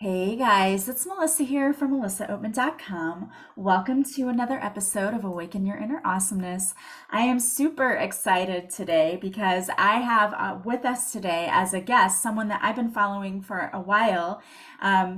Hey guys, it's Melissa here from melissaoatman.com. Welcome to another episode of Awaken Your Inner Awesomeness. I am super excited today because I have with us today as a guest someone that I've been following for a while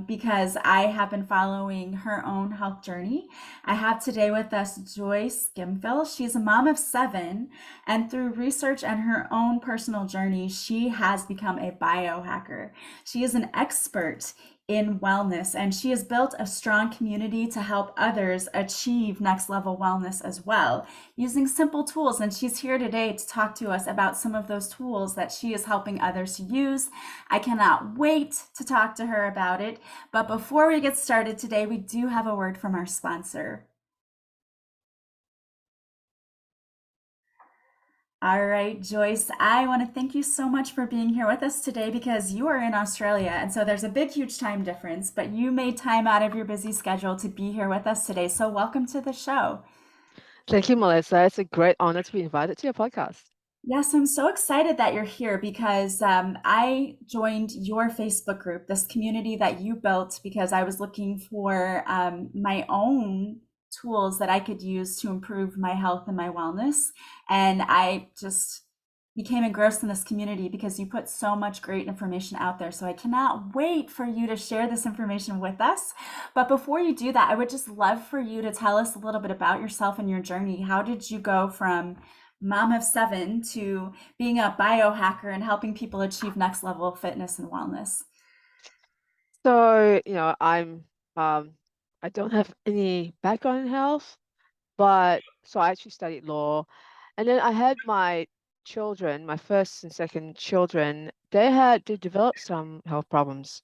because I have been following her own health journey. I have today with us Joyce Gimfil. She's a mom of seven, and through research and her own personal journey, she has become a biohacker. She is an expert in wellness, and she has built a strong community to help others achieve next level wellness as well using simple tools. And she's here today to talk to us about some of those tools that she is helping others to use. I cannot wait to talk to her about it. But before we get started today, we do have a word from our sponsor. All right, Joyce, I want to thank you so much for being here with us today because you are in Australia. And so there's a big, huge time difference, but you made time out of your busy schedule to be here with us today. So welcome to the show. Thank you, Melissa. It's a great honor to be invited to your podcast. Yes, I'm so excited that you're here because I joined your Facebook group, this community that you built, because I was looking for my own tools that I could use to improve my health and my wellness. And I just became engrossed in this community because you put so much great information out there. So I cannot wait for you to share this information with us. But before you do that, I would just love for you to tell us a little bit about yourself and your journey. How did you go from mom of seven to being a biohacker and helping people achieve next level of fitness and wellness? So, um I don't have any background in health, but so I actually studied law. And then I had my children, my first and second children, they developed some health problems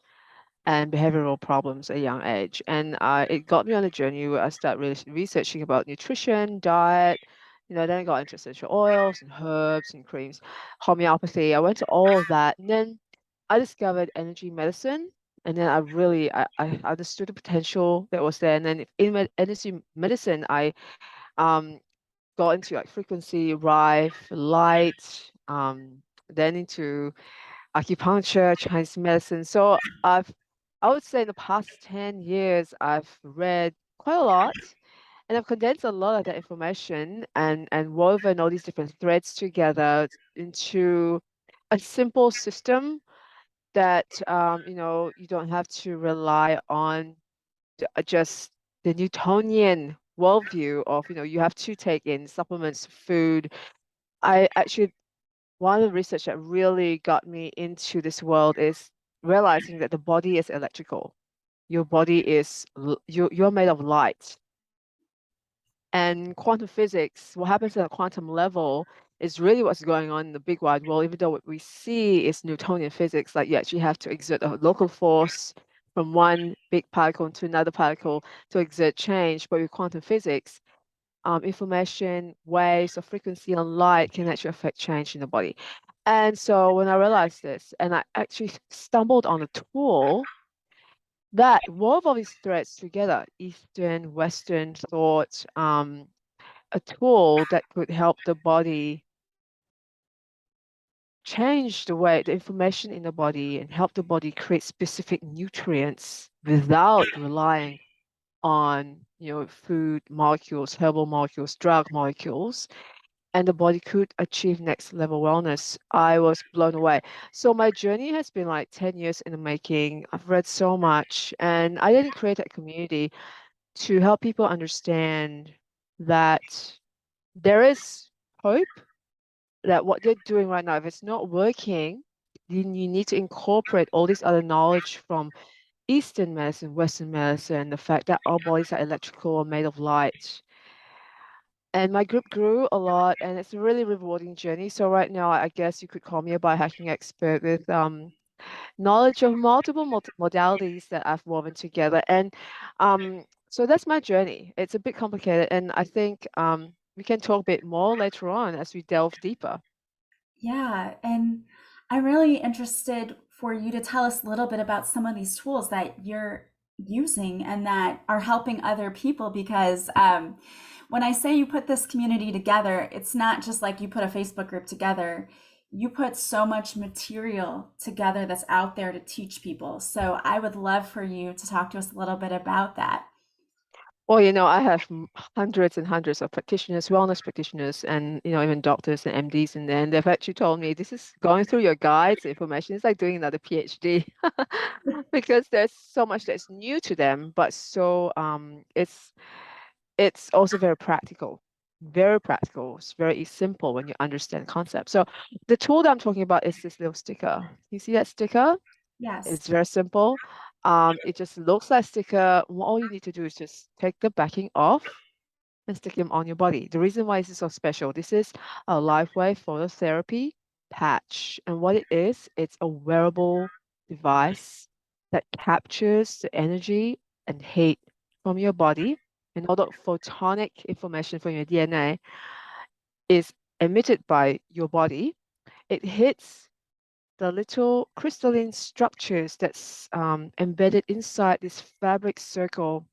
and behavioral problems at a young age. And it got me on a journey where I started really researching about nutrition, diet, then I got into essential oils and herbs and creams, homeopathy. I went to all of that. And then I discovered energy medicine. And then I understood the potential that was there. And then in energy medicine, I um, got into like frequency, rife, light, then into acupuncture, Chinese medicine. So I would say in the past 10 years, I've read quite a lot and I've condensed a lot of that information and woven all these different threads together into a simple system that you don't have to rely on just the Newtonian worldview of, you have to take in supplements, food. I actually One of the research that really got me into this world is realizing that the body is electrical. Your body is you're made of light. And quantum physics, what happens at a quantum level is really what's going on in the big wide world, even though what we see is Newtonian physics, like you actually have to exert a local force from one big particle to another particle to exert change. But with quantum physics, information, waves of frequency and light can actually affect change in the body. And so when I realized this, and I actually stumbled on a tool that wove all these threads together, Eastern, Western thought, a tool that could help the body change the information in the body and help the body create specific nutrients without relying on, food molecules, herbal molecules, drug molecules, and the body could achieve next level wellness. I was blown away. So my journey has been like 10 years in the making. I've read so much, and I didn't create that community to help people understand that there is hope, that what you're doing right now, if it's not working, then you need to incorporate all this other knowledge from Eastern medicine, Western medicine, the fact that our bodies are electrical and made of light. And my group grew a lot, and it's a really rewarding journey. So right now, I guess you could call me a biohacking expert with knowledge of multiple modalities that I've woven together. And so that's my journey. It's a bit complicated, and I think we can talk a bit more later on as we delve deeper. Yeah, and I'm really interested for you to tell us a little bit about some of these tools that you're using and that are helping other people because when I say you put this community together, it's not just like you put a Facebook group together. you put so much material together that's out there to teach people. So I would love for you to talk to us a little bit about that. Well, I have hundreds and hundreds of practitioners, wellness practitioners, and even doctors and MDs in there, and they've actually told me this is going through your guides information. It's like doing another PhD because there's so much that's new to them, but so it's also very practical. Very practical. It's very simple when you understand concept. So the tool that I'm talking about is this little sticker. You see that sticker? Yes. It's very simple. It just looks like sticker. All you need to do is just take the backing off and stick them on your body. The reason why this is so special, this is a LifeWave phototherapy patch. And what it is, it's a wearable device that captures the energy and heat from your body. And all the photonic information from your DNA is emitted by your body. It hits the little crystalline structures that's embedded inside this fabric circle.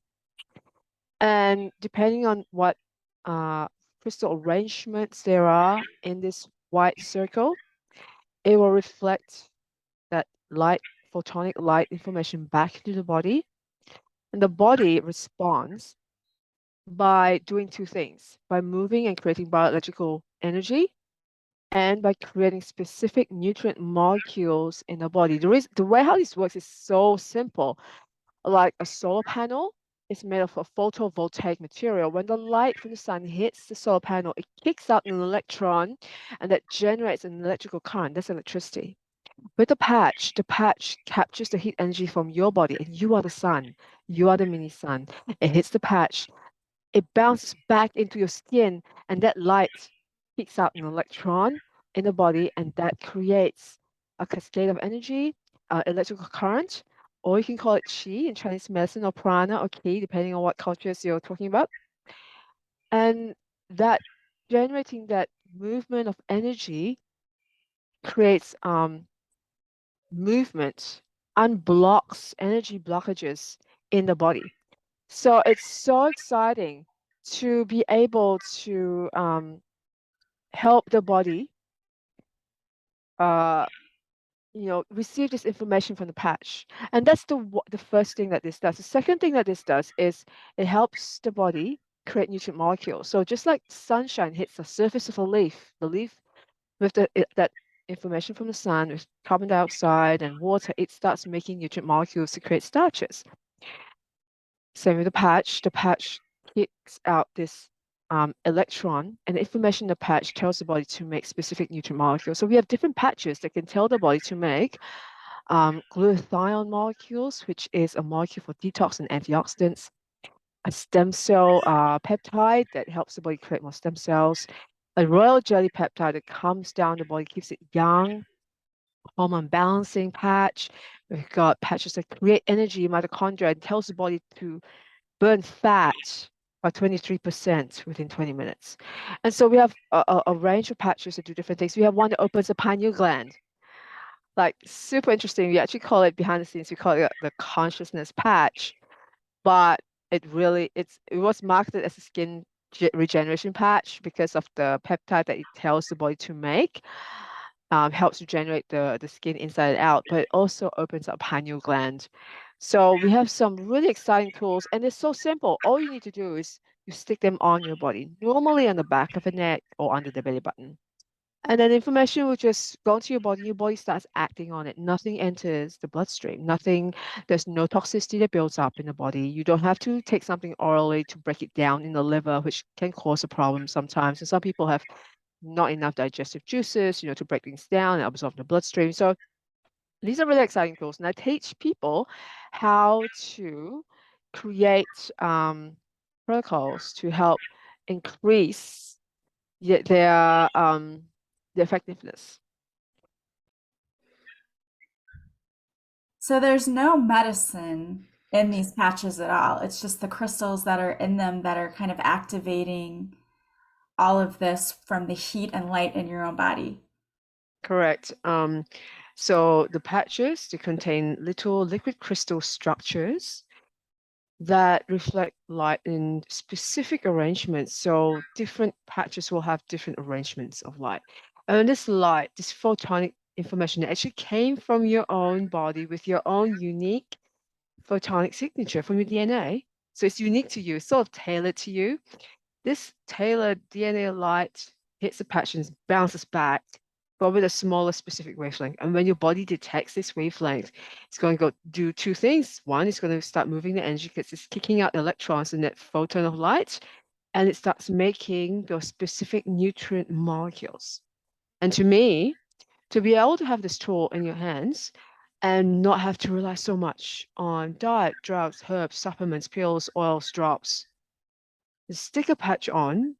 And depending on what uh, crystal arrangements there are in this white circle, it will reflect that light, photonic light information back into the body. And the body responds by doing two things, by moving and creating bioelectrical energy and by creating specific nutrient molecules in the body. The way how this works is so simple. Like a solar panel is made of a photovoltaic material. When the light from the sun hits the solar panel, it kicks out an electron and that generates an electrical current. That's electricity. With the patch captures the heat energy from your body, and you are the sun. You are the mini sun. It hits the patch, it bounces back into your skin, and that light kicks out an electron in the body, and that creates a cascade of energy, electrical current, or you can call it chi in Chinese medicine, or prana, or ki, depending on what cultures you're talking about. And that generating that movement of energy creates movement, unblocks energy blockages in the body. So it's so exciting to be able to help the body, uh, receive this information from the patch. And that's the first thing that this does. The second thing that this does is it helps the body create nutrient molecules. So just like sunshine hits the surface of a leaf, the leaf with that information from the sun with carbon dioxide and water, it starts making nutrient molecules to create starches. Same with the patch kicks out this electron, and the information in the patch tells the body to make specific nutrient molecules. So we have different patches that can tell the body to make glutathione molecules, which is a molecule for detox and antioxidants, a stem cell peptide that helps the body create more stem cells, a royal jelly peptide that calms down the body, keeps it young, hormone balancing patch. We've got patches that create energy, mitochondria, and tells the body to burn fat by 23% within 20 minutes. And so we have a range of patches that do different things. We have one that opens the pineal gland, like super interesting. We actually call it behind the scenes, we call it the consciousness patch, but it was marketed as a skin regeneration patch because of the peptide that it tells the body to make. Helps regenerate the skin inside and out, but it also opens up pineal gland. So we have some really exciting tools, and it's so simple. All you need to do is you stick them on your body, normally on the back of the neck or under the belly button. And then information will just go into your body starts acting on it. Nothing enters the bloodstream, nothing, there's no toxicity that builds up in the body. You don't have to take something orally to break it down in the liver, which can cause a problem sometimes. And some people have not enough digestive juices, to break things down and absorb the bloodstream. So these are really exciting tools. And I teach people how to create protocols to help increase their effectiveness. So there's no medicine in these patches at all. It's just the crystals that are in them that are kind of activating all of this from the heat and light in your own body. Correct. So the patches, they contain little liquid crystal structures that reflect light in specific arrangements. So different patches will have different arrangements of light. And this light, this photonic information that actually came from your own body with your own unique photonic signature from your DNA. So it's unique to you, sort of tailored to you. This tailored DNA light hits the patch and bounces back, but with a smaller specific wavelength. And when your body detects this wavelength, it's going to go do two things. One, it's going to start moving the energy because it's kicking out electrons in that photon of light, and it starts making those specific nutrient molecules. And to me, to be able to have this tool in your hands and not have to rely so much on diet, drugs, herbs, supplements, pills, oils, drops, stick a patch on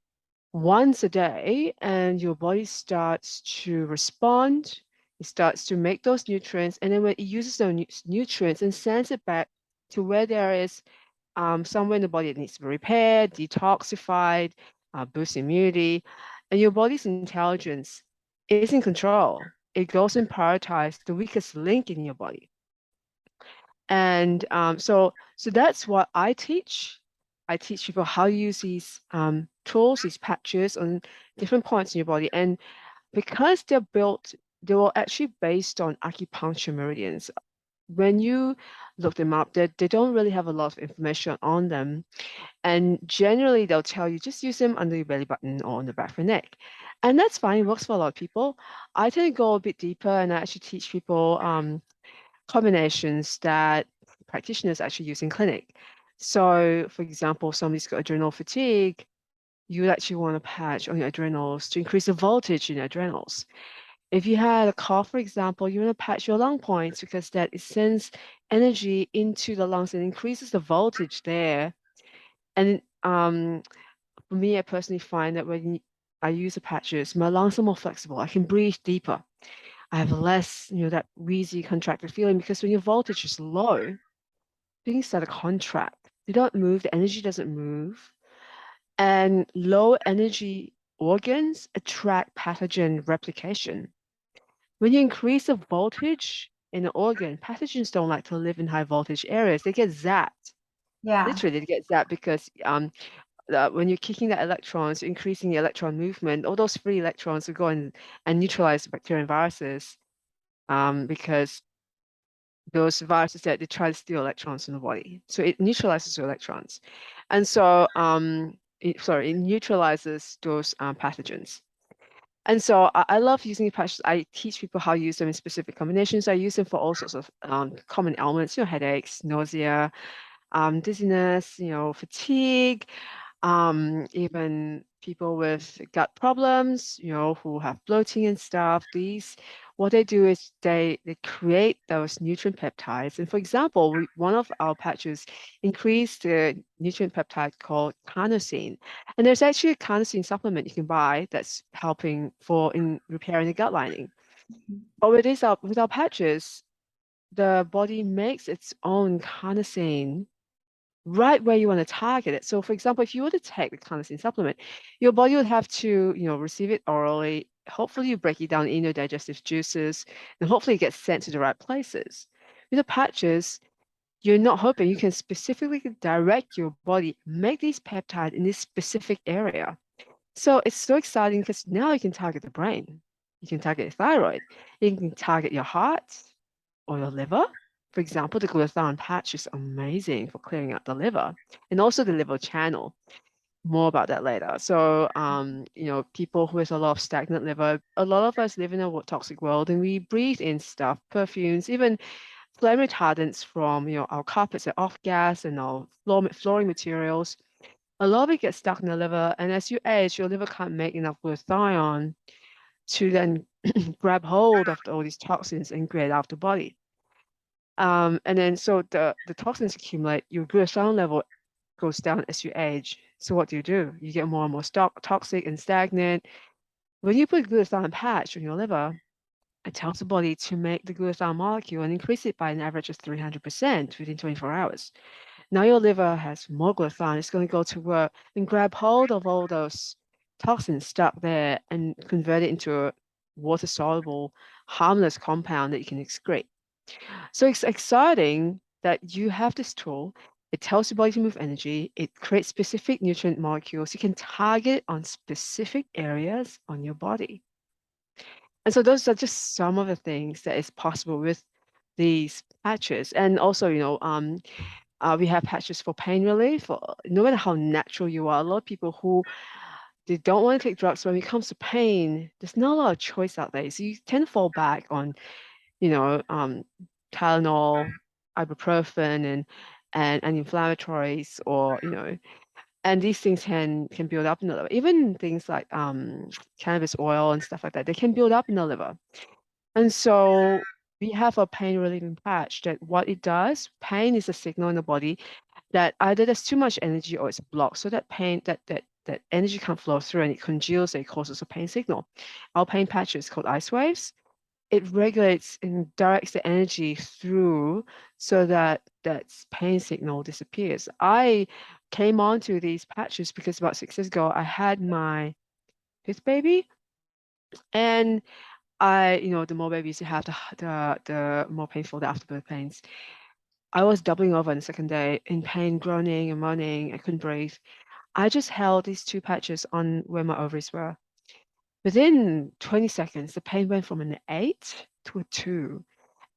once a day and your body starts to respond. It starts to make those nutrients, and then when it uses those nutrients and sends it back to where there is somewhere in the body that needs to be repaired, detoxified, boost immunity, and your body's intelligence is in control. It goes and prioritizes the weakest link in your body. And so that's what I teach. I teach people how to use these tools, these patches on different points in your body. And because they're built, they were actually based on acupuncture meridians. When you look them up, they don't really have a lot of information on them. And generally, they'll tell you just use them under your belly button or on the back of your neck. And that's fine, it works for a lot of people. I tend to go a bit deeper and I actually teach people combinations that practitioners actually use in clinic. So, for example, somebody's got adrenal fatigue, you would actually want a patch on your adrenals to increase the voltage in your adrenals. If you had a cough, for example, you want to patch your lung points because that it sends energy into the lungs and increases the voltage there. And for me, I personally find that when I use the patches, my lungs are more flexible. I can breathe deeper. I have less, that wheezy, contracted feeling because when your voltage is low, things start to contract. They don't move, the energy doesn't move. And low energy organs attract pathogen replication. When you increase the voltage in an organ, pathogens don't like to live in high voltage areas. They get zapped. Yeah. Literally, they get zapped because when you're kicking the electrons, you're increasing the electron movement. All those free electrons will go and neutralize the bacteria and viruses because those viruses that they try to steal electrons from the body. So it neutralizes the electrons. And so, it neutralizes those pathogens. And so I love using the patches. I teach people how to use them in specific combinations. I use them for all sorts of common ailments, headaches, nausea, dizziness, fatigue, even people with gut problems, who have bloating and stuff. What they do is they create those nutrient peptides. And for example, one of our patches increased the nutrient peptide called carnosine. And there's actually a carnosine supplement you can buy that's helping in repairing the gut lining. But with our patches, the body makes its own carnosine right where you want to target it. So for example, if you were to take the carnosine supplement, your body would have to, receive it orally. Hopefully you break it down in your digestive juices, and hopefully it gets sent to the right places. With the patches, you're not hoping you can specifically direct your body, make these peptides in this specific area. So it's so exciting because now you can target the brain. You can target the thyroid. You can target your heart or your liver. For example, the glutathione patch is amazing for clearing out the liver and also the liver channel. More about that later. So, people who has a lot of stagnant liver, a lot of us live in a toxic world and we breathe in stuff, perfumes, even flame retardants from, our carpets are off gas and our flooring materials. A lot of it gets stuck in the liver, and as you age, your liver can't make enough glutathione to then grab hold of all these toxins and get out of the body. And then so the toxins accumulate, your glutathione level goes down as you age. So what do? You get more and more toxic and stagnant. When you put glutathione patch on your liver, it tells the body to make the glutathione molecule and increase it by an average of 300% within 24 hours. Now your liver has more glutathione. It's going to go to work and grab hold of all those toxins stuck there and convert it into a water-soluble, harmless compound that you can excrete. So it's exciting that you have this tool. It tells your body to move energy. It creates specific nutrient molecules. You can target on specific areas on your body. And so those are just some of the things that is possible with these patches. And also, we have patches for pain relief. No matter how natural you are, a lot of people who they don't want to take drugs, when it comes to pain, there's not a lot of choice out there. So you tend to fall back on, you know, um, Tylenol, ibuprofen, and anti-inflammatories, or and these things can build up in the liver. Even things like cannabis oil and stuff like that, they can build up in the liver. And so we have a pain relieving patch that what it does, pain is a signal in the body that either there's too much energy or it's blocked. So that pain, that energy can't flow through and it congeals and it causes a pain signal. Our pain patch is called ice waves. It regulates and directs the energy through so that that pain signal disappears. I came onto these patches because about 6 years ago I had my fifth baby, and the more babies you have, the more painful the afterbirth pains. I was doubling over on the second day in pain, groaning and moaning. I couldn't breathe. I just held these two patches on where my ovaries were. Within 20 seconds, the pain went from an 8 to a 2,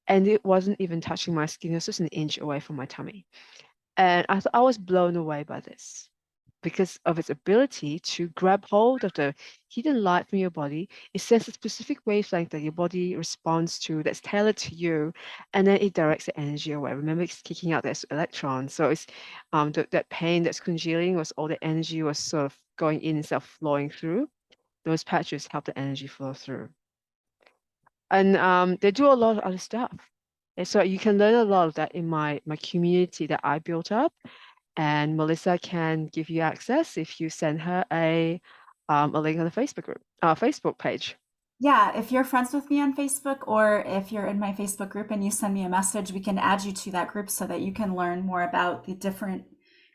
and it wasn't even touching my skin. It was just an inch away from my tummy. And I was blown away by this because of its ability to grab hold of the hidden light from your body. It sends a specific wavelength that your body responds to that's tailored to you, and then it directs the energy away. Remember, it's kicking out those electrons. So it's that pain that's congealing was all the energy was sort of going in instead of flowing through. Those patches help the energy flow through. And they do a lot of other stuff. And so you can learn a lot of that in my community that I built up. And Melissa can give you access if you send her a link on the Facebook group, Facebook page. Yeah, if you're friends with me on Facebook or if you're in my Facebook group and you send me a message, we can add you to that group so that you can learn more about the different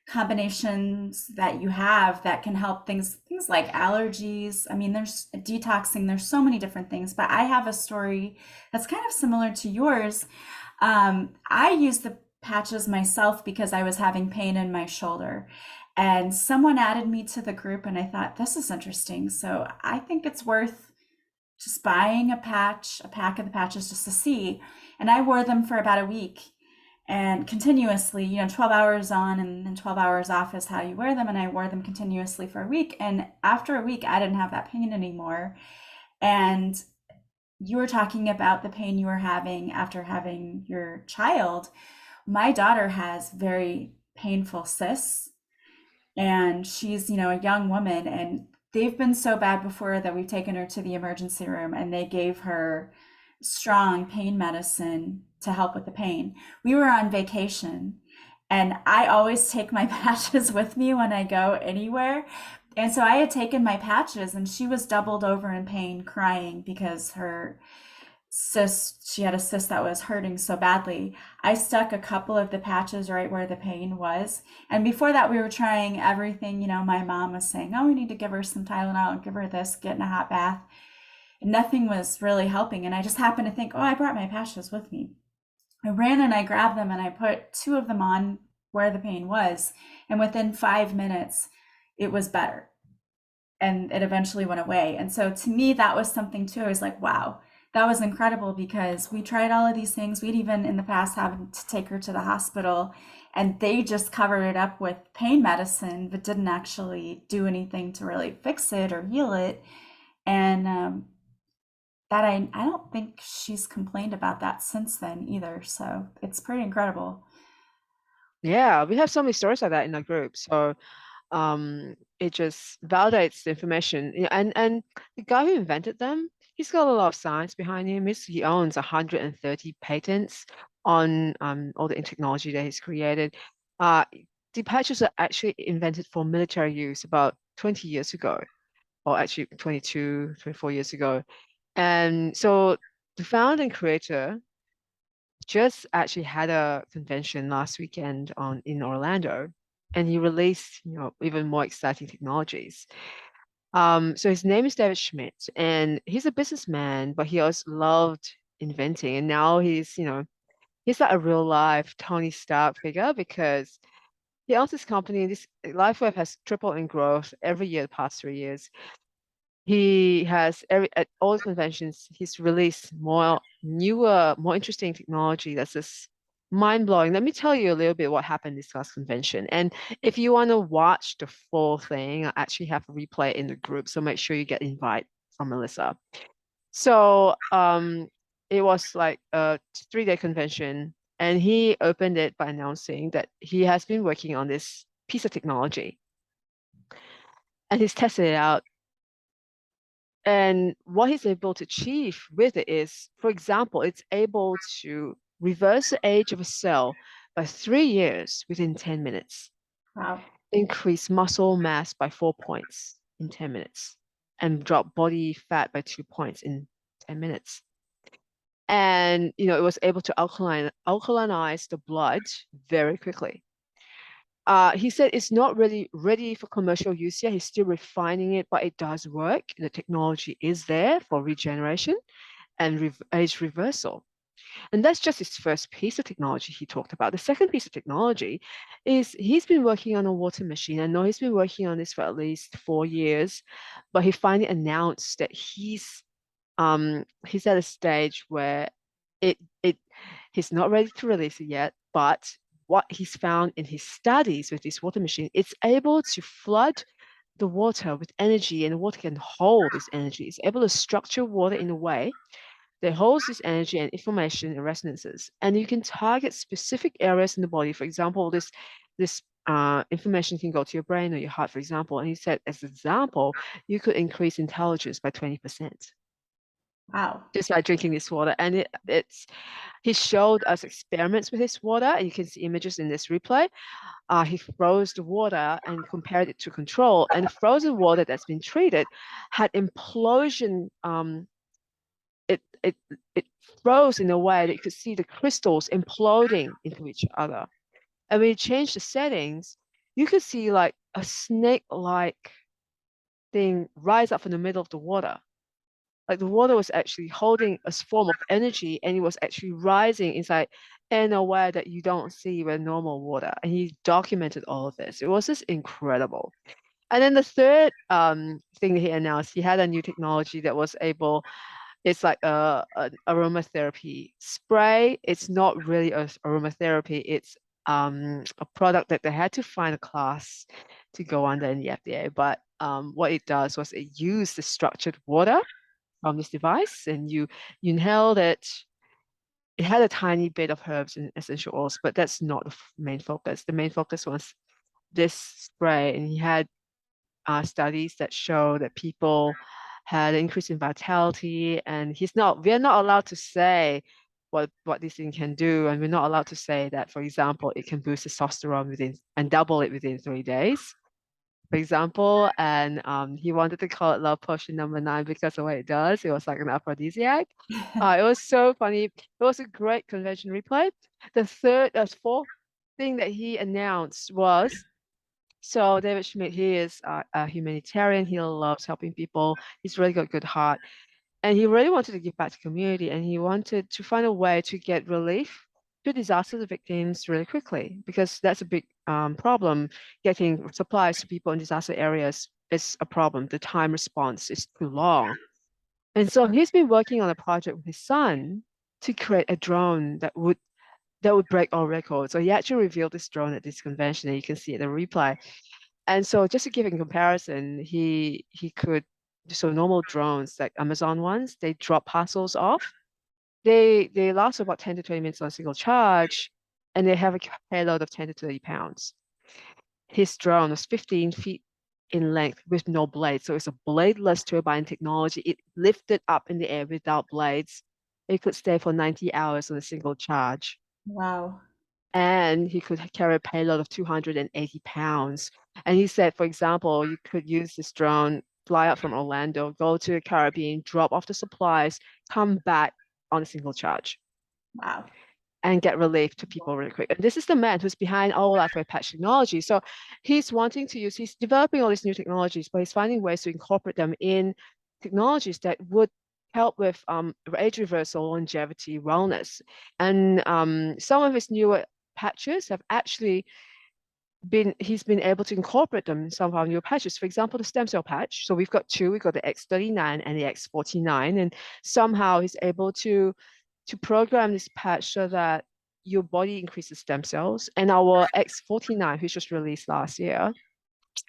combinations that you have that can help things like allergies. I mean, there's detoxing, there's so many different things, but I have a story that's kind of similar to yours. I used the patches myself because I was having pain in my shoulder. And someone added me to the group, and I thought, this is interesting. So I think it's worth just buying a pack of the patches just to see. And I wore them for about a week and continuously, 12 hours on and then 12 hours off is how you wear them. And I wore them continuously for a week. And after a week, I didn't have that pain anymore. And you were talking about the pain you were having after having your child. My daughter has very painful cysts, and she's a young woman, and they've been so bad before that we've taken her to the emergency room and they gave her strong pain medicine to help with the pain. We were on vacation, and I always take my patches with me when I go anywhere, and so I had taken my patches and she was doubled over in pain crying because her cyst, she had a cyst that was hurting so badly. I stuck a couple of the patches right where the pain was. And before that, we were trying everything. My mom was saying, oh, we need to give her some Tylenol, give her this, get in a hot bath. And nothing was really helping. And I just happened to think, oh, I brought my patches with me. I ran and I grabbed them and I put two of them on where the pain was. And within 5 minutes, it was better, and it eventually went away. And so to me, that was something too. I was like, wow, that was incredible because we tried all of these things. We'd even in the past had to take her to the hospital, and they just covered it up with pain medicine, but didn't actually do anything to really fix it or heal it. And that I don't think she's complained about that since then either. So it's pretty incredible. Yeah, we have so many stories like that in our group. So it just validates the information. And the guy who invented them, he's got a lot of science behind him. He owns 130 patents on all the technology that he's created. Uh, the patches are actually invented for military use about 20 years ago, or actually 22, 24 years ago. And so the founder and creator just actually had a convention last weekend on in Orlando, and he released, even more exciting technologies. So his name is David Schmidt, and he's a businessman, but he also loved inventing. And now he's like a real life Tony Stark figure because he owns this company. This LifeWave has tripled in growth every year the past 3 years. He has at all the conventions, he's released more newer, more interesting technology that's just mind-blowing. Let me tell you a little bit what happened this last convention. And if you want to watch the full thing, I actually have a replay in the group, so make sure you get invite from Melissa. So it was like a 3-day convention, and he opened it by announcing that he has been working on this piece of technology and he's tested it out. And what he's able to achieve with it is, for example, it's able to reverse the age of a cell by 3 years within 10 minutes, Wow. increase muscle mass by 4 points in 10 minutes, and drop body fat by 2 points in 10 minutes. And it was able to alkalinize the blood very quickly. He said it's not really ready for commercial use yet. He's still refining it, but it does work. The technology is there for regeneration and age reversal. And that's just his first piece of technology he talked about. The second piece of technology is he's been working on a water machine. I know he's been working on this for at least 4 years, but he finally announced that he's at a stage where it he's not ready to release it yet, but what he's found in his studies with this water machine, it's able to flood the water with energy, and the water can hold this energy. It's able to structure water in a way that holds this energy and information and resonances. And you can target specific areas in the body. For example, this information can go to your brain or your heart, for example. And he said, as an example, you could increase intelligence by 20% Wow. just by drinking this water. And he showed us experiments with this water, and you can see images in this replay. He froze the water and compared it to control, and the frozen water that's been treated had implosion. It froze in a way that you could see the crystals imploding into each other. And when you change the settings, you could see like a snake-like thing rise up from the middle of the water. Like the water was actually holding a form of energy, and it was actually rising inside in a way that you don't see with normal water. And he documented all of this. It was just incredible. And then the third thing that he announced, he had a new technology that was able, it's like an aromatherapy spray. It's not really a aromatherapy. It's a product that they had to find a class to go under in the FDA. But what it does was it used the structured water from this device, and you inhaled it. It had a tiny bit of herbs and essential oils, but that's not the main focus. The main focus was this spray, and he had studies that show that people had an increase in vitality. And we're not allowed to say what this thing can do, and we're not allowed to say that, for example, it can boost testosterone within and double it within 3 days, for example. And he wanted to call it love potion number 9 because of what it does. It was like an aphrodisiac. It was so funny. It was a great convention replay. Fourth thing that he announced was, so David Schmidt, he is a humanitarian. He loves helping people. He's really got a good heart, and he really wanted to give back to community, and he wanted to find a way to get relief to disaster victims really quickly, because that's a big problem. Getting supplies to people in disaster areas is a problem. The time response is too long. And so he's been working on a project with his son to create a drone that would break all records. So he actually revealed this drone at this convention, and you can see it in the replay. And so just to give a comparison, he could, so normal drones like Amazon ones, they drop parcels off. They last about 10 to 20 minutes on a single charge, and they have a payload of 10 to 30 pounds. His drone was 15 feet in length with no blades. So it's a bladeless turbine technology. It lifted up in the air without blades. It could stay for 90 hours on a single charge. Wow. And he could carry a payload of 280 pounds. And he said, for example, you could use this drone, fly out from Orlando, go to the Caribbean, drop off the supplies, come back on a single charge, Wow. and get relief to people really quick. And this is the man who's behind all LifeWave patch technology. So he's developing all these new technologies, but he's finding ways to incorporate them in technologies that would help with age reversal, longevity, wellness. And some of his newer patches have actually been he's been able to incorporate them in some of our new patches. For example, the stem cell patch. So we've got two. We've got the X39 and the X49, and somehow he's able to program this patch so that your body increases stem cells. And our X49, which was released last year,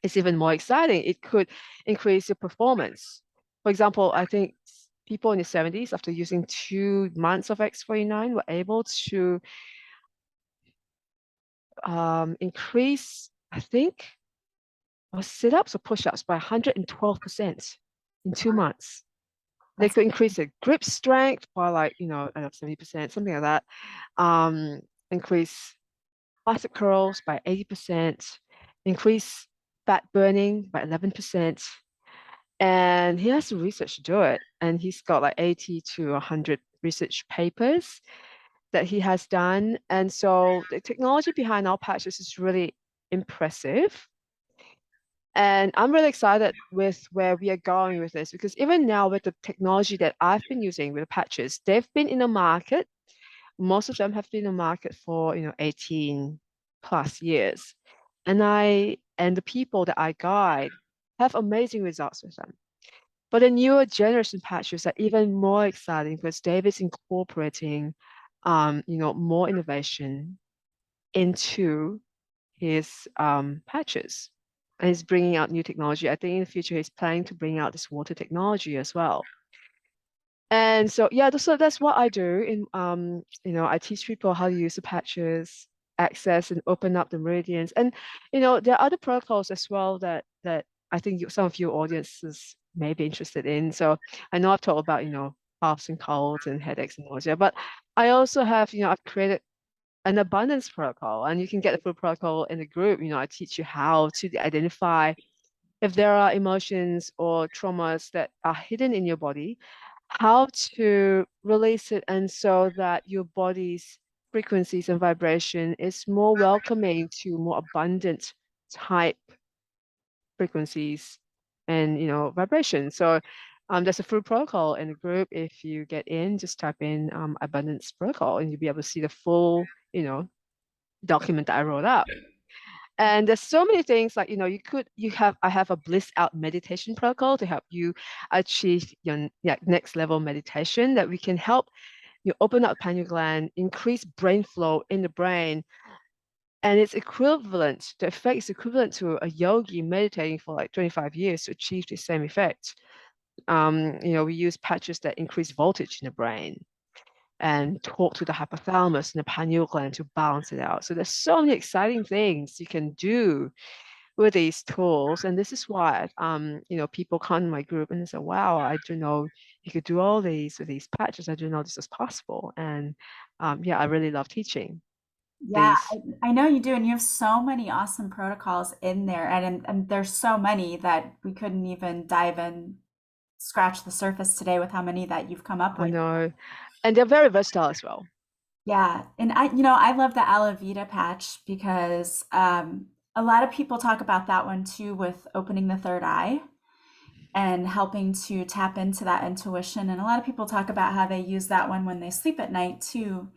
is even more exciting. It could increase your performance. For example, I think people in the 70s, after using 2 months of X49, were able to increase, I think, or sit-ups or push-ups by 112% in 2 months. They That's could increase their grip strength by like, 70%, something like that. Um, increase bicep curls by 80%, increase fat burning by 11%. And he has the research to do it. And he's got like 80 to 100 research papers that he has done. And so the technology behind our patches is really impressive. And I'm really excited with where we are going with this because even now with the technology that I've been using with the patches, they've been in the market. Most of them have been in the market for, 18 plus years. And the people that I guide have amazing results with them. But the newer generation patches are even more exciting because David's incorporating, more innovation into his patches. And he's bringing out new technology. I think in the future he's planning to bring out this water technology as well. And so yeah, so that's what I do. I teach people how to use the patches, access and open up the meridians. And there are other protocols as well that I think some of your audiences may be interested in. So I know I've talked about, coughs and colds and headaches and nausea, but I also have, I've created an abundance protocol, and you can get the full protocol in the group. I teach you how to identify if there are emotions or traumas that are hidden in your body, how to release it, and so that your body's frequencies and vibration is more welcoming to more abundant type frequencies and vibration. So there's a full protocol in the group. If you get in, just type in abundance protocol and you'll be able to see the full, document that I wrote up. And there's so many things like, I have a bliss out meditation protocol to help you achieve your next level meditation that we can help you open up pineal gland, increase brain flow in the brain. And it's equivalent, the effect is equivalent to a yogi meditating for like 25 years to achieve the same effect. We use patches that increase voltage in the brain and talk to the hypothalamus and the pineal gland to balance it out. So there's so many exciting things you can do with these tools. And this is why people come to my group and they say, wow, I don't know you could do all these with these patches. I didn't know this was possible. And yeah, I really love teaching Yeah, these. I know you do, and you have so many awesome protocols in there, and there's so many that we couldn't even dive in, scratch the surface today with how many that you've come up I with. know. And they're very versatile as well. Yeah, and I love the Aloe Vita patch because a lot of people talk about that one too with opening the third eye and helping to tap into that intuition. And a lot of people talk about how they use that one when they sleep at night too,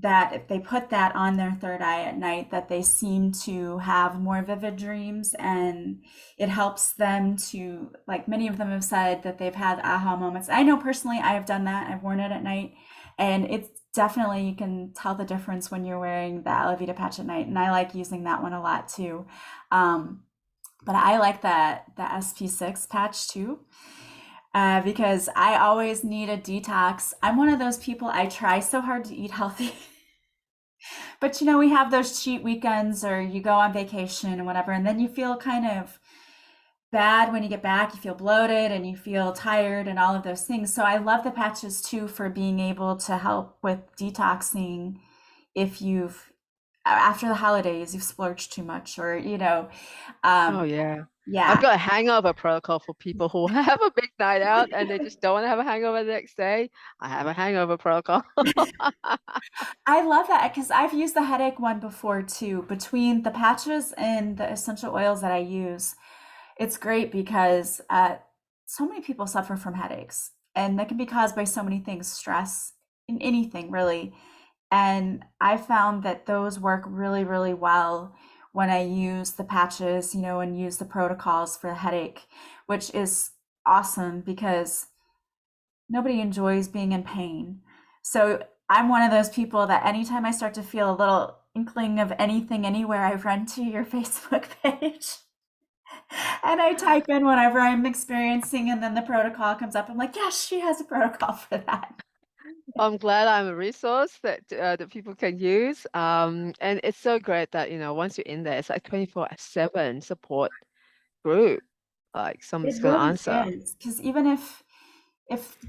that if they put that on their third eye at night, that they seem to have more vivid dreams, and it helps them to, like many of them have said that they've had aha moments. I know personally I have done that. I've worn it at night, and it's definitely, you can tell the difference when you're wearing the Aloe Vita patch at night, and I like using that one a lot too. But I like the SP6 patch too, because I always need a detox. I'm one of those people, I try so hard to eat healthy. But we have those cheat weekends or you go on vacation and whatever, and then you feel kind of bad when you get back. You feel bloated and you feel tired and all of those things. So I love the patches too for being able to help with detoxing if you've, after the holidays, you've splurged too much, or, Oh um, yeah. I've yeah. got a hangover protocol for people who have a big night out and they just don't want to have a hangover the next day. I have a hangover protocol. I love that because I've used the headache one before too. Between the patches and the essential oils that I use, it's great because so many people suffer from headaches, and that can be caused by so many things, stress, in anything really. And I found that those work really, really well when I use the patches, and use the protocols for the headache, which is awesome because nobody enjoys being in pain. So I'm one of those people that anytime I start to feel a little inkling of anything anywhere, I run to your Facebook page and I type in whatever I'm experiencing, and then the protocol comes up. I'm like, yes, she has a protocol for that. I'm glad I'm a resource that people can use. And it's so great that, once you're in there, it's like 24/7 support group. Like someone's It gonna really answer. is, because even if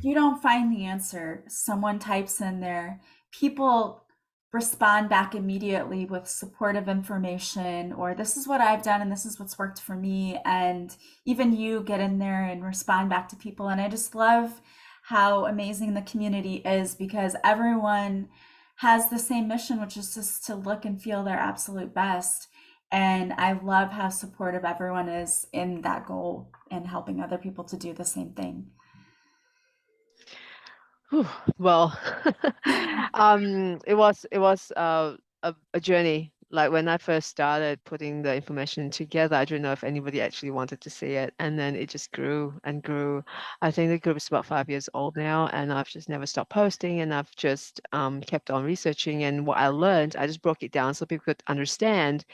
you don't find the answer, someone types in there, people respond back immediately with supportive information, or this is what I've done and this is what's worked for me. And even you get in there and respond back to people. And I just love how amazing the community is because everyone has the same mission, which is just to look and feel their absolute best. And I love how supportive everyone is in that goal and helping other people to do the same thing. Whew, well, it was a journey. Like when I first started putting the information together, I didn't know if anybody actually wanted to see it, and then it just grew and grew. I think the group is about 5 years old now, and I've just never stopped posting, and I've just kept on researching. And what I learned, I just broke it down so people could understand.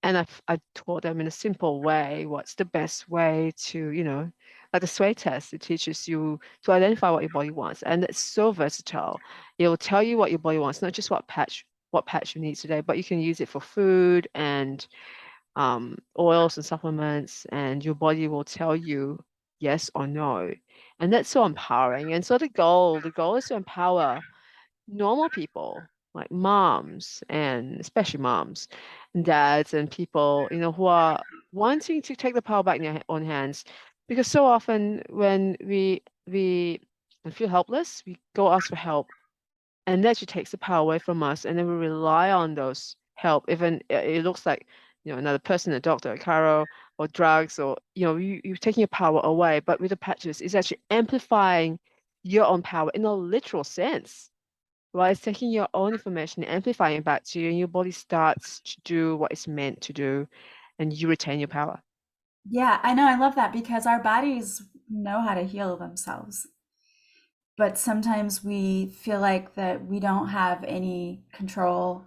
And I taught them in a simple way what's the best way to, like the sway test. It teaches you to identify what your body wants, and it's so versatile. It will tell you what your body wants, not just what patch you need today, but you can use it for food and oils and supplements, and your body will tell you yes or no. And that's so empowering. And so the goal is to empower normal people like moms, and especially moms and dads and people, who are wanting to take the power back in their own hands. Because so often when we feel helpless, we go ask for help, and that just takes the power away from us, and then we rely on those help. Even it looks like, another person, a doctor, a chiro, or drugs, or you're taking your power away. But with the patches, it's actually amplifying your own power in a literal sense. Well, it's taking your own information, amplifying it back to you, and your body starts to do what it's meant to do, and you retain your power. Yeah, I know. I love that because our bodies know how to heal themselves. But sometimes we feel like that we don't have any control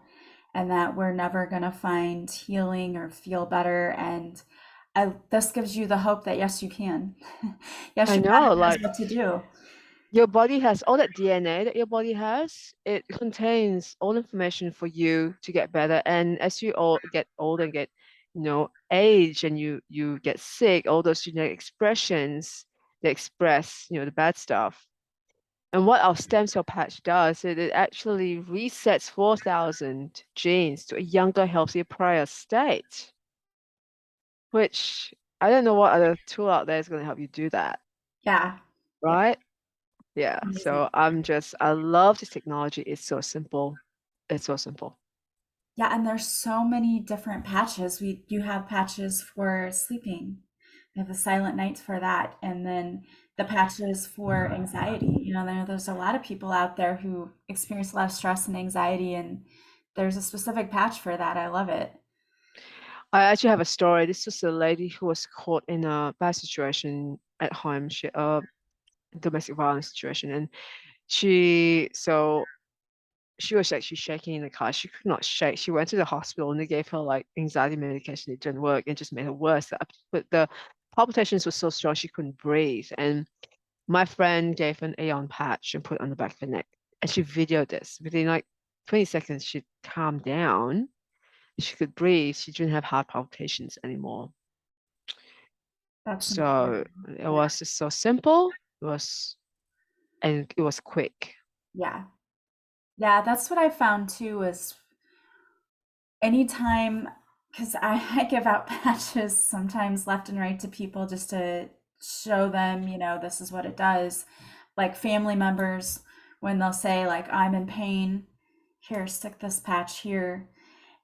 and that we're never going to find healing or feel better. And this gives you the hope that yes, you can. Yes, I your body know, knows like what to do. your body has all that DNA that your body has. It contains all information for you to get better. And as you all get older and get, age, and you get sick, all those genetic expressions, they express, the bad stuff. And what our stem cell patch does, it actually resets 4,000 genes to a younger, healthier prior state, which I don't know what other tool out there is going to help you do that, Yeah. Yeah. right? Yeah. Amazing. So I love this technology. It's so simple. It's so simple. Yeah, and there's so many different patches. We You have patches for sleeping. We have the silent nights for that, and then the patches for anxiety. There's a lot of people out there who experience a lot of stress and anxiety, and there's a specific patch for that. I love it. I actually have a story. This was a lady who was caught in a bad situation at home. Domestic violence situation, and so she was actually shaking in the car. She could not shake. She went to the hospital and they gave her like anxiety medication. It didn't work. It just made her worse. But the palpitations were so strong she couldn't breathe. And my friend gave an Aeon patch and put it on the back of her neck. And she videoed this. Within like 20 seconds, she calmed down. She could breathe. She didn't have heart palpitations anymore. That's So important. it Yeah. was just so simple. It was quick. Yeah. Yeah, that's what I found too is anytime, because I give out patches sometimes left and right to people just to show them, this is what it does. Like family members, when they'll say, like, I'm in pain, here, stick this patch here.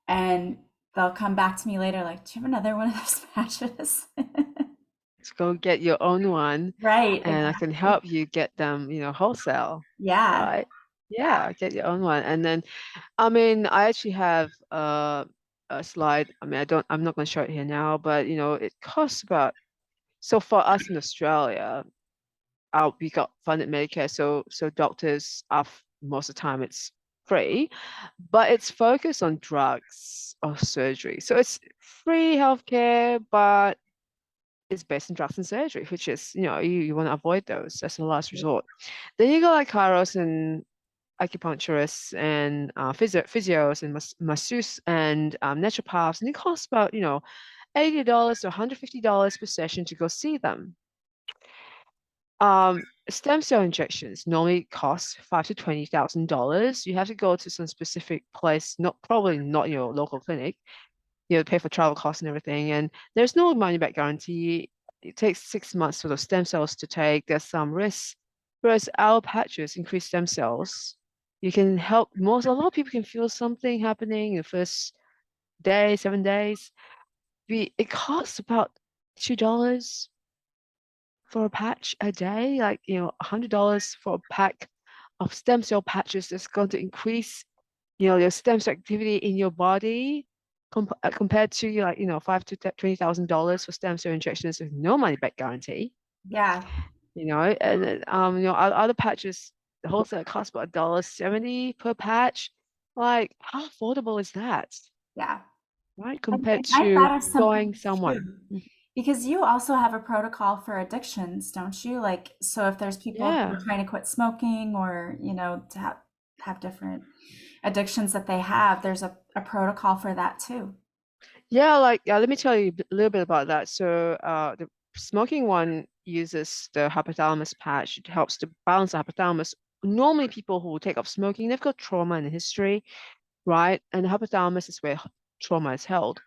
And they'll come back to me later, like, do you have another one of those patches? So go get your own one, Right, and I can exactly. help you get them, wholesale, Yeah, right? yeah. Yeah, get your own one. And then, I mean, I actually have a slide. I mean, I'm not going to show it here now, but it costs about. So for us in Australia, we got funded Medicare, so doctors are most of the time it's free, but it's focused on drugs or surgery. So it's free healthcare, but it's based on drugs and surgery, which is, you want to avoid those as a last resort. Then you got like chiros and acupuncturists and physios and masseuse and naturopaths, and it costs about, $80 to $150 per session to go see them. Stem cell injections normally cost five to $20,000. You have to go to some specific place, probably not your local clinic. You have to pay for travel costs and everything, and there's no money back guarantee. It takes 6 months for the stem cells to take. There's some risks. Whereas our patches increase stem cells. You can help a lot of people can feel something happening in the first day, 7 days. It costs about $2 for a patch a day, like $100 for a pack of stem cell patches that's going to increase, your stem cell activity in your body compared to five to $20,000 for stem cell injections with no money back guarantee. Yeah, And then, other patches, the wholesale costs about $1.70 per patch. Like, how affordable is that, yeah. right? And Compared I to thought of going something somewhere. too, because you also have a protocol for addictions, don't you? Like, so if there's people who are Yeah. trying to quit smoking or, to have different addictions that they have, there's a protocol for that too. Yeah, like let me tell you a little bit about that. So, the smoking one uses the hypothalamus patch. It helps to balance the hypothalamus. Normally, people who take up smoking, they've got trauma in the history, right? And the hypothalamus is where trauma is held.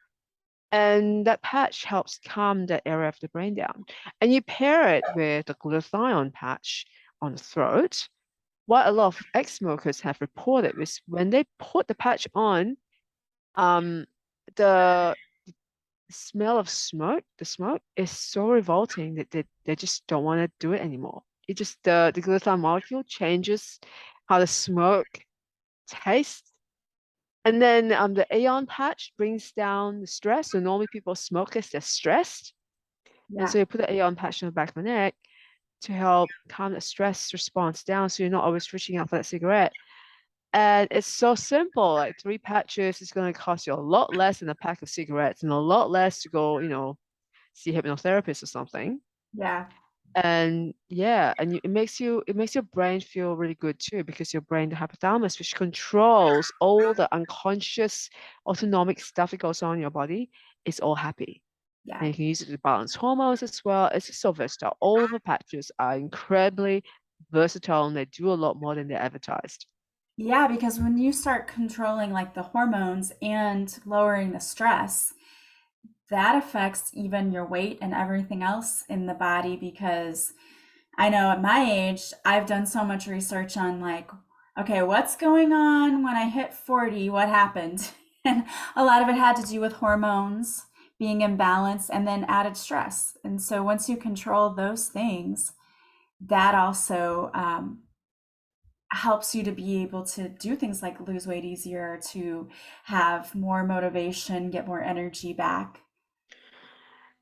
And that patch helps calm that area of the brain down. And you pair it with the glutathione patch on the throat. What a lot of ex-smokers have reported is when they put the patch on, um, the smell of smoke, the smoke is so revolting that they just don't want to do it anymore. It just the glutathione molecule changes how the smoke tastes. And then the Aeon patch brings down the stress. So normally people smoke because they're stressed. And Yeah. so you put the Aeon patch on the back of the neck to help calm the stress response down so you're not always reaching out for that cigarette. And it's so simple. Like 3 patches is going to cost you a lot less than a pack of cigarettes and a lot less to go, see a hypnotherapist or something. Yeah. And yeah, and it makes your brain feel really good too because your brain, the hypothalamus, which controls all the unconscious autonomic stuff that goes on in your body, is all happy. And Yeah. you can use it to balance hormones as well. It's just so versatile. All of the patches are incredibly versatile and they do a lot more than they're advertised. Yeah, because when you start controlling like the hormones and lowering the stress, that affects even your weight and everything else in the body. Because I know at my age, I've done so much research on like, okay, what's going on when I hit 40? What happened? And a lot of it had to do with hormones being imbalanced and then added stress. And so once you control those things, that also helps you to be able to do things like lose weight easier, to have more motivation, get more energy back.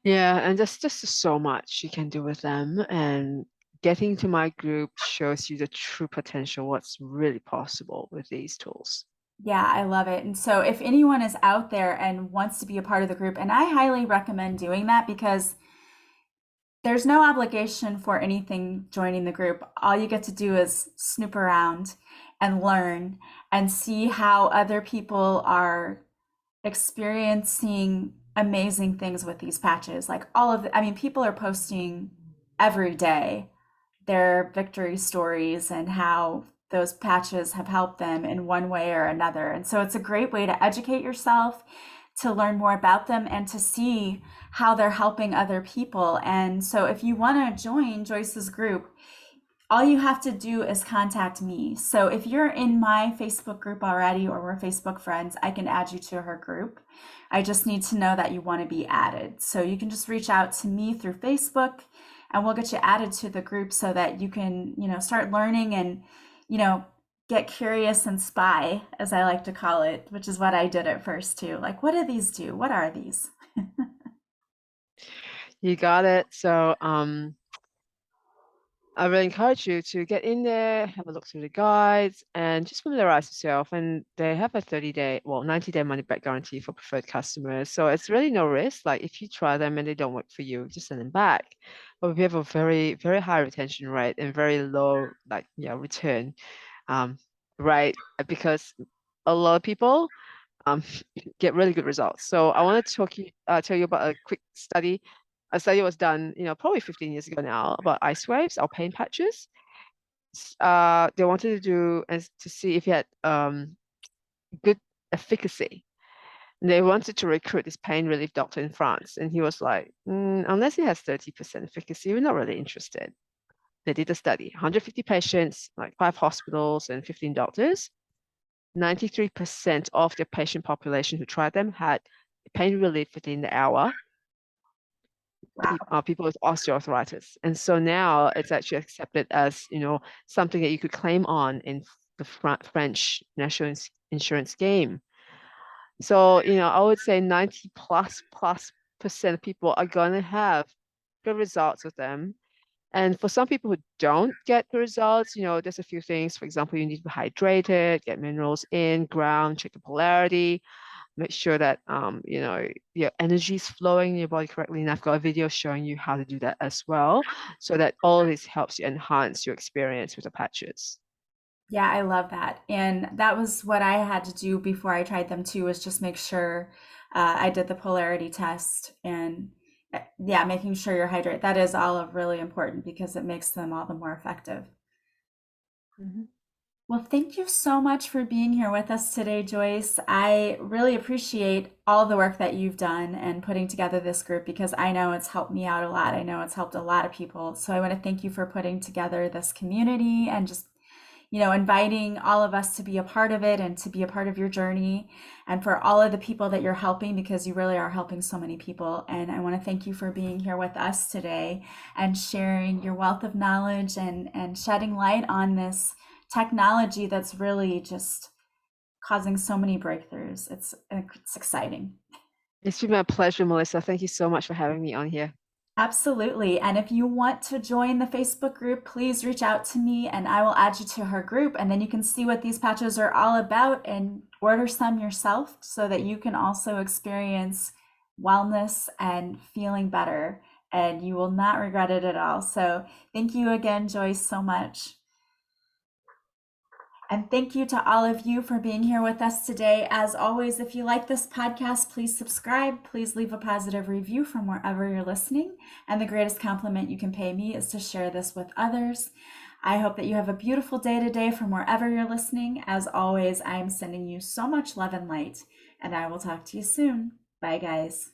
Yeah, and there's just so much you can do with them. And getting to my group shows you the true potential, what's really possible with these tools. Yeah, I love it. And so if anyone is out there and wants to be a part of the group, and I highly recommend doing that because there's no obligation for anything joining the group. All you get to do is snoop around and learn and see how other people are experiencing amazing things with these patches. Like I mean, people are posting every day their victory stories and how those patches have helped them in one way or another. And so it's a great way to educate yourself, to learn more about them, and to see how they're helping other people. And so if you want to join Joyce's group, all you have to do is contact me. So if you're in my Facebook group already or we're Facebook friends, I can add you to her group. I just need to know that you want to be added. So you can just reach out to me through Facebook and we'll get you added to the group so that you can, start learning and, you know, get curious and spy, as I like to call it, which is what I did at first too. Like, what do these do? What are these? You got it. So, I really encourage you to get in there, have a look through the guides, and just familiarize yourself. And they have a 30-day, well, 90-day money back guarantee for preferred customers. So it's really no risk. Like if you try them and they don't work for you, just send them back. But we have a very, very high retention rate and very low, like, return, um, right? Because a lot of people um, get really good results. So I want to tell you about a quick study. A study was done, probably 15 years ago now about ice waves or pain patches. They wanted to do as to see if it had good efficacy. And they wanted to recruit this pain relief doctor in France, and he was like, unless it has 30% efficacy, we're not really interested. They did a study, 150 patients, like 5 hospitals and 15 doctors. 93% of the patient population who tried them had pain relief within the hour, Wow. people with osteoarthritis. And so now it's actually accepted as, something that you could claim on in the French national insurance scheme. So, I would say 90 plus percent of people are going to have good results with them. And for some people who don't get the results, there's a few things. For example, you need to be hydrated, get minerals in, ground, check the polarity, make sure that your energy is flowing in your body correctly. And I've got a video showing you how to do that as well, so that all of this helps you enhance your experience with the patches. Yeah, I love that. And that was what I had to do before I tried them too, was just make sure I did the polarity test and yeah, making sure you're hydrated. That is all of really important because it makes them all the more effective. Mhm. Well, thank you so much for being here with us today, Joyce. I really appreciate all the work that you've done and putting together this group because I know it's helped me out a lot. I know it's helped a lot of people. So I want to thank you for putting together this community and just inviting all of us to be a part of it and to be a part of your journey and for all of the people that you're helping because you really are helping so many people. And I want to thank you for being here with us today and sharing your wealth of knowledge and shedding light on this technology that's really just causing so many breakthroughs. It's exciting. It's been my pleasure, Melissa. Thank you so much for having me on here. Absolutely. And if you want to join the Facebook group, please reach out to me and I will add you to her group. And then you can see what these patches are all about and order some yourself so that you can also experience wellness and feeling better. And you will not regret it at all. So thank you again, Joyce, so much. And thank you to all of you for being here with us today. As always, if you like this podcast, please subscribe. Please leave a positive review from wherever you're listening. And the greatest compliment you can pay me is to share this with others. I hope that you have a beautiful day today from wherever you're listening. As always, I am sending you so much love and light, and I will talk to you soon. Bye, guys.